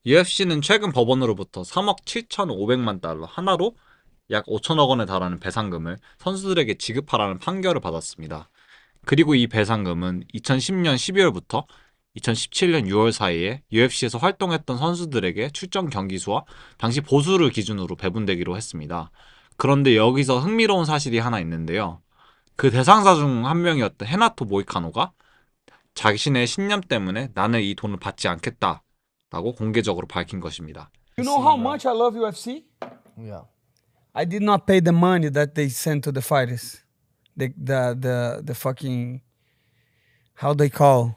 UFC는 최근 법원으로부터 3억 7,500만 달러 하나로 약 5천억 원에 달하는 배상금을 선수들에게 지급하라는 판결을 받았습니다. 그리고 이 배상금은 2010년 12월부터 2017년 6월 사이에 UFC에서 활동했던 선수들에게 출전 경기 수와 당시 보수를 기준으로 배분되기로 했습니다. 그런데 여기서 흥미로운 사실이 하나 있는데요. 그 대상자 중 한 명이었던 헤나토 모이카노가 자신의 신념 때문에 나는 이 돈을 받지 않겠다라고 공개적으로 밝힌 것입니다. You know how much I love UFC? Yeah. I did not pay the money that they sent to the fighters. The fucking, how they call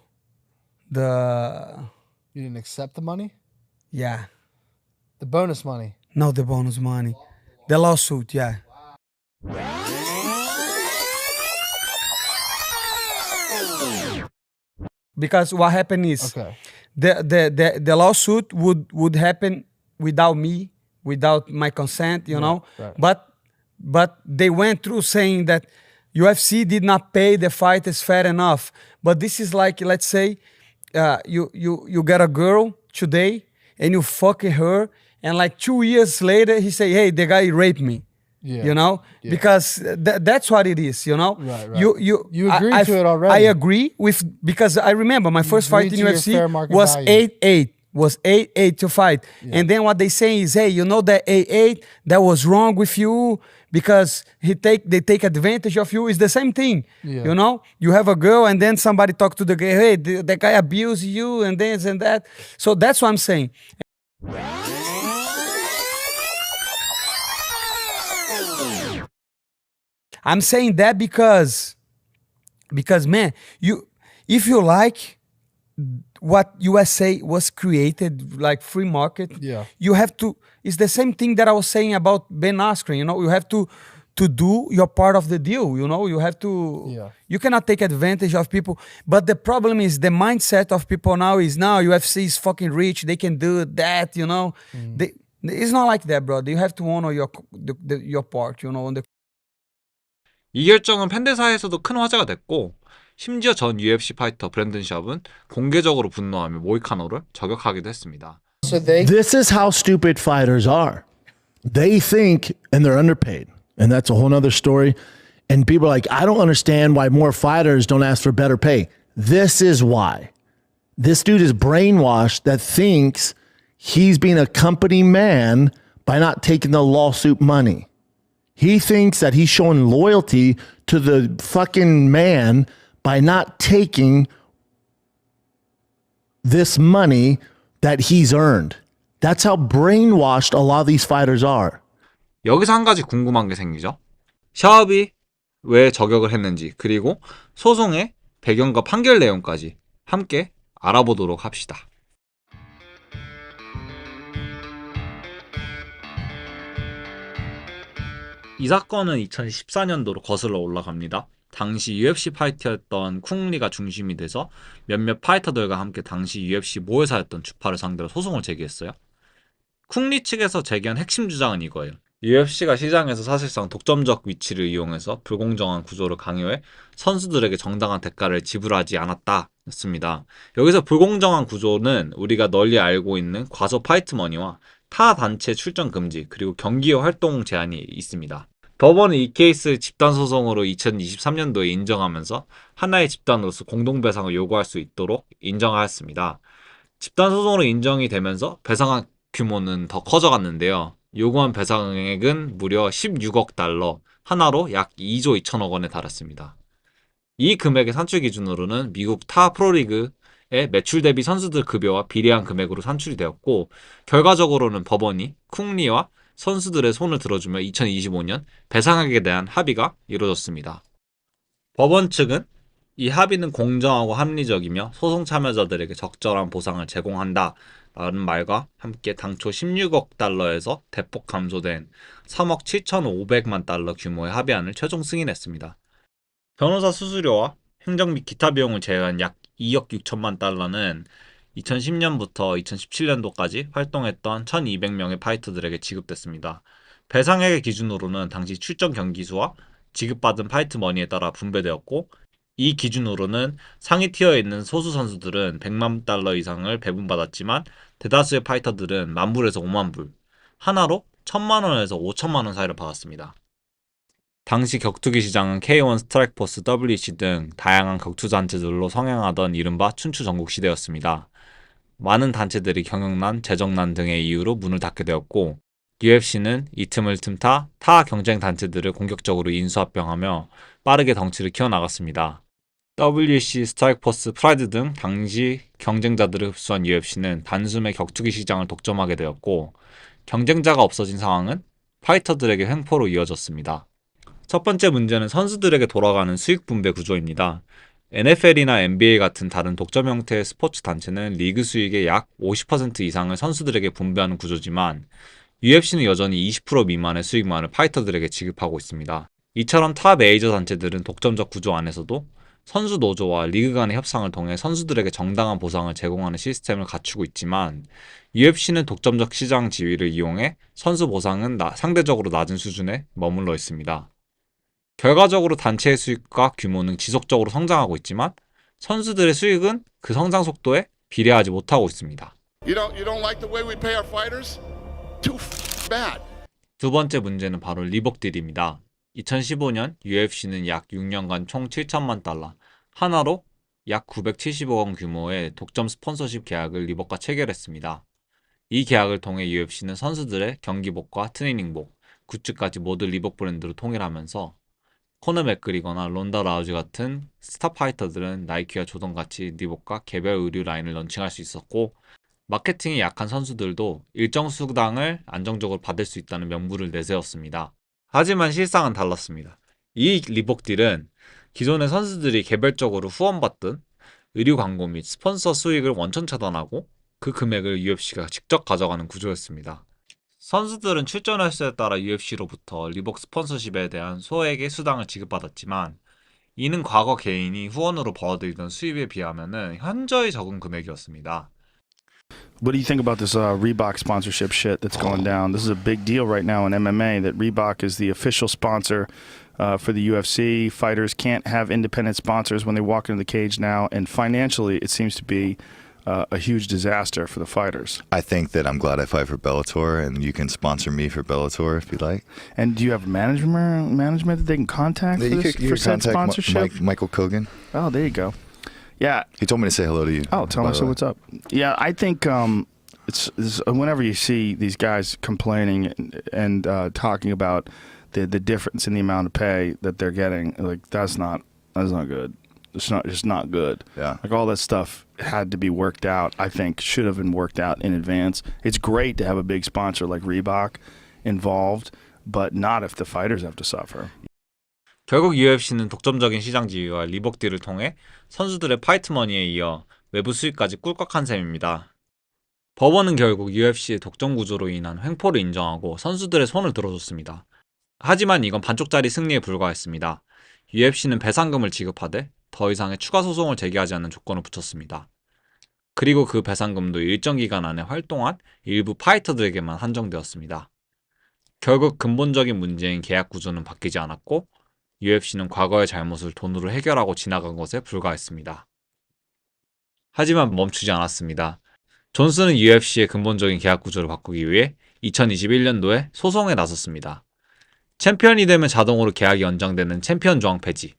the, You didn't accept the money? yeah, The bonus money. no, the bonus money, the lawsuit, yeah. Because what happened is Okay. the lawsuit would happen without me, without my consent, you know. right. But they went through saying that UFC did not pay the fighters fair enough. But this is like, let's say, you get a girl today and you fuck her, and like 2 years later he say, hey, the guy raped me. Yeah. You know, Yeah. because that's what it is. You know, Right, right. You agreed to it already. I agree with, because I remember my first fight in agreed to your UFC fair market was value. 8-8. Was 8-8 to fight. And then what they say is, hey, you know that 8-8 that was wrong with you because they take advantage of you. It's the same thing. Yeah. You know, you have a girl and then somebody talk to the guy, hey, the guy abused you and this and that. So that's what I'm saying. I'm saying that because man, if you like what USA was created, like free market, Yeah. you have to, it's the same thing that I was saying about Ben Askren, you know, you have to do your part of the deal, you know, you have to, Yeah. you cannot take advantage of people. But the problem is the mindset of people now is, now UFC is fucking rich, they can do that, you know. It's not like that, brother. You have to honor your part, you know. On the 이 결정은 팬들 사이에서도 큰 화제가 됐고, 심지어 전 UFC 파이터 브랜든 샵은 공개적으로 분노하며 모이카노를 저격하기도 했습니다. So they This is how stupid fighters are. They think, and they're underpaid. And that's a whole nother story. And people are like, I don't understand why more fighters don't ask for better pay. This is why. This dude is brainwashed that thinks he's being a company man by not taking the lawsuit money. He thinks that he's showing loyalty to the fucking man by not taking this money that he's earned. That's how brainwashed a lot of these fighters are. 여기서 한 가지 궁금한 게 생기죠. 샤업이 왜 저격을 했는지, 그리고 소송의 배경과 판결 내용까지 함께 알아보도록 합시다. 이 사건은 2014년도로 거슬러 올라갑니다. 당시 UFC 파이터였던 쿵리가 중심이 돼서 몇몇 파이터들과 함께 당시 UFC 모회사였던 주파를 상대로 소송을 제기했어요. 쿵리 측에서 제기한 핵심 주장은 이거예요. UFC가 시장에서 사실상 독점적 위치를 이용해서 불공정한 구조를 강요해 선수들에게 정당한 대가를 지불하지 않았다 였습니다. 여기서 불공정한 구조는 우리가 널리 알고 있는 과소 파이트 머니와 타 단체 출전 금지, 그리고 경기 활동 제한이 있습니다. 법원은 이 케이스를 집단소송으로 2023년도에 인정하면서 하나의 집단으로서 공동배상을 요구할 수 있도록 인정하였습니다. 집단소송으로 인정이 되면서 배상한 규모는 더 커져갔는데요. 요구한 배상액은 무려 16억 달러, 하나로 약 2조 2천억 원에 달했습니다. 이 금액의 산출 기준으로는 미국 타 프로리그의 매출 대비 선수들 급여와 비례한 금액으로 산출이 되었고, 결과적으로는 법원이 쿵리와 선수들의 손을 들어주며 2025년 배상액에 대한 합의가 이루어졌습니다. 법원 측은 이 합의는 공정하고 합리적이며 소송 참여자들에게 적절한 보상을 제공한다 라는 말과 함께 당초 16억 달러에서 대폭 감소된 3억 7,500만 달러 규모의 합의안을 최종 승인했습니다. 변호사 수수료와 행정 및 기타 비용을 제외한 약 2억 6천만 달러는 2010년부터 2017년도까지 활동했던 1,200명의 파이터들에게 지급됐습니다. 배상액의 기준으로는 당시 출전 경기 수와 지급받은 파이트 머니에 따라 분배되었고, 이 기준으로는 상위 티어에 있는 소수 선수들은 100만 달러 이상을 배분받았지만 대다수의 파이터들은 10,000불에서 50,000불, 하나로 1,000만 원에서 5천만 원 사이를 받았습니다. 당시 격투기 시장은 K1 스트라이크포스, WEC 등 다양한 격투 단체들로 성행하던 이른바 춘추 전국 시대였습니다. 많은 단체들이 경영난, 재정난 등의 이유로 문을 닫게 되었고 UFC는 이 틈을 틈타 타 경쟁 단체들을 공격적으로 인수합병하며 빠르게 덩치를 키워나갔습니다. WEC, 스트라이크포스, 프라이드 등 당시 경쟁자들을 흡수한 UFC는 단숨에 격투기 시장을 독점하게 되었고 경쟁자가 없어진 상황은 파이터들에게 횡포로 이어졌습니다. 첫 번째 문제는 선수들에게 돌아가는 수익 분배 구조입니다. NFL이나 NBA 같은 다른 독점 형태의 스포츠 단체는 리그 수익의 약 50% 이상을 선수들에게 분배하는 구조지만 UFC는 여전히 20% 미만의 수익만을 파이터들에게 지급하고 있습니다. 이처럼 타 메이저 단체들은 독점적 구조 안에서도 선수 노조와 리그 간의 협상을 통해 선수들에게 정당한 보상을 제공하는 시스템을 갖추고 있지만 UFC는 독점적 시장 지위를 이용해 선수 보상은 상대적으로 낮은 수준에 머물러 있습니다. 결과적으로 단체의 수익과 규모는 지속적으로 성장하고 있지만 선수들의 수익은 그 성장 속도에 비례하지 못하고 있습니다. You don't like the way we pay our fighters? Too bad. 두 번째 문제는 바로 리복 딜입니다. 2015년 UFC는 약 6년간 총 7천만 달러, 하나로 약 970억 원 규모의 독점 스폰서십 계약을 리복과 체결했습니다. 이 계약을 통해 UFC는 선수들의 경기복과 트레이닝복, 굿즈까지 모두 리복 브랜드로 통일하면서 코너 맥그리거나 론다 라우지 같은 스타 파이터들은 나이키와 조던같이 리복과 개별 의류 라인을 런칭할 수 있었고 마케팅이 약한 선수들도 일정 수당을 안정적으로 받을 수 있다는 명분을 내세웠습니다. 하지만 실상은 달랐습니다. 이 리복 딜은 기존의 선수들이 개별적으로 후원받던 의류 광고 및 스폰서 수익을 원천 차단하고 그 금액을 UFC가 직접 가져가는 구조였습니다. 선수들은 출전 횟수에 따라 UFC로부터 리복 스폰서십에 대한 소액의 수당을 지급받았지만 이는 과거 개인이 후원으로 벌어들이던 수입에 비하면 현저히 적은 금액이었습니다. What do you think about this Reebok sponsorship shit that's going down? This is a big deal right now in MMA that Reebok is the official sponsor for the UFC. Fighters can't have independent sponsors when they walk into the cage now, and financially it seems to be a huge disaster for the fighters. I think that I'm glad I fight for Bellator, and you can sponsor me for Bellator if you like. And do you have management that they can contact You for said contact sponsorship? Michael Kogan. Oh, there you go. Yeah. He told me to say hello to you. Oh, tell by me the so. way. What's up? Yeah, I think it's whenever you see these guys complaining and talking about the difference in the amount of pay that they're getting, like that's not good. It's just not good. Yeah. Like all that stuff had to be worked out. I think should have been worked out in advance. It's great to have a big sponsor like Reebok involved, but not if the fighters have to suffer. 결국 UFC는 독점적인 시장 지위와 리복 딜을 통해 선수들의 파이트 머니에 이어 외부 수익까지 꿀꺽한 셈입니다. 법원은 결국 UFC의 독점 구조로 인한 횡포를 인정하고 선수들의 손을 들어줬습니다. 하지만 이건 반쪽짜리 승리에 불과했습니다. UFC는 배상금을 지급하되 더 이상의 추가 소송을 제기하지 않는 조건을 붙였습니다. 그리고 그 배상금도 일정 기간 안에 활동한 일부 파이터들에게만 한정되었습니다. 결국 근본적인 문제인 계약 구조는 바뀌지 않았고 UFC는 과거의 잘못을 돈으로 해결하고 지나간 것에 불과했습니다. 하지만 멈추지 않았습니다. 존슨은 UFC의 근본적인 계약 구조를 바꾸기 위해 2021년도에 소송에 나섰습니다. 챔피언이 되면 자동으로 계약이 연장되는 챔피언 조항 폐지,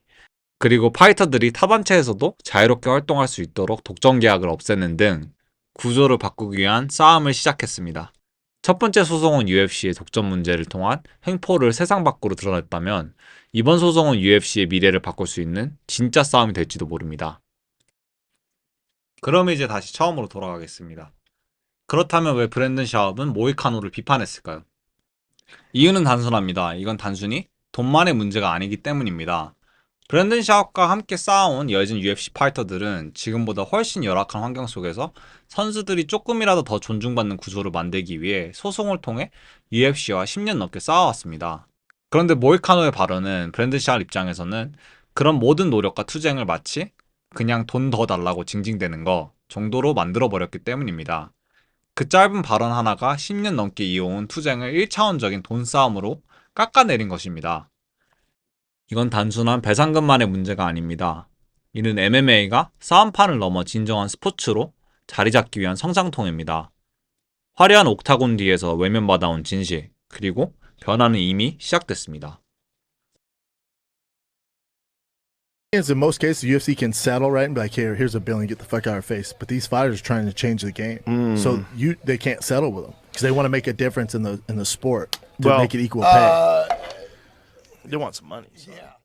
그리고 파이터들이 타반체에서도 자유롭게 활동할 수 있도록 독점 계약을 없애는 등 구조를 바꾸기 위한 싸움을 시작했습니다. 첫 번째 소송은 UFC의 독점 문제를 통한 횡포를 세상 밖으로 드러냈다면 이번 소송은 UFC의 미래를 바꿀 수 있는 진짜 싸움이 될지도 모릅니다. 그럼 이제 다시 처음으로 돌아가겠습니다. 그렇다면 왜 브랜든 샤업은 모이카노를 비판했을까요? 이유는 단순합니다. 이건 단순히 돈만의 문제가 아니기 때문입니다. 브랜든 샤업과 함께 쌓아온 여진 UFC 파이터들은 지금보다 훨씬 열악한 환경 속에서 선수들이 조금이라도 더 존중받는 구조를 만들기 위해 소송을 통해 UFC와 10년 넘게 쌓아왔습니다. 그런데 모이카노의 발언은 브랜든 샤업 입장에서는 그런 모든 노력과 투쟁을 마치 그냥 돈 더 달라고 징징대는 거 정도로 만들어버렸기 때문입니다. 그 짧은 발언 하나가 10년 넘게 이어온 투쟁을 1차원적인 돈 싸움으로 깎아내린 것입니다. 이건 단순한 배상금만의 문제가 아닙니다. 이는 MMA가 싸움판을 넘어 진정한 스포츠로 자리 잡기 위한 성장통입니다. 화려한 옥타곤 뒤에서 외면받아온 진실, 그리고 변화는 이미 시작됐습니다. In most cases, the UFC can settle right and be like, "Here, here's $1 billion, get the fuck out of our face." But these fighters are trying to change the game, so they can't settle with them because they want to make a difference in the sport to Well, make it equal pay. They want some money. So.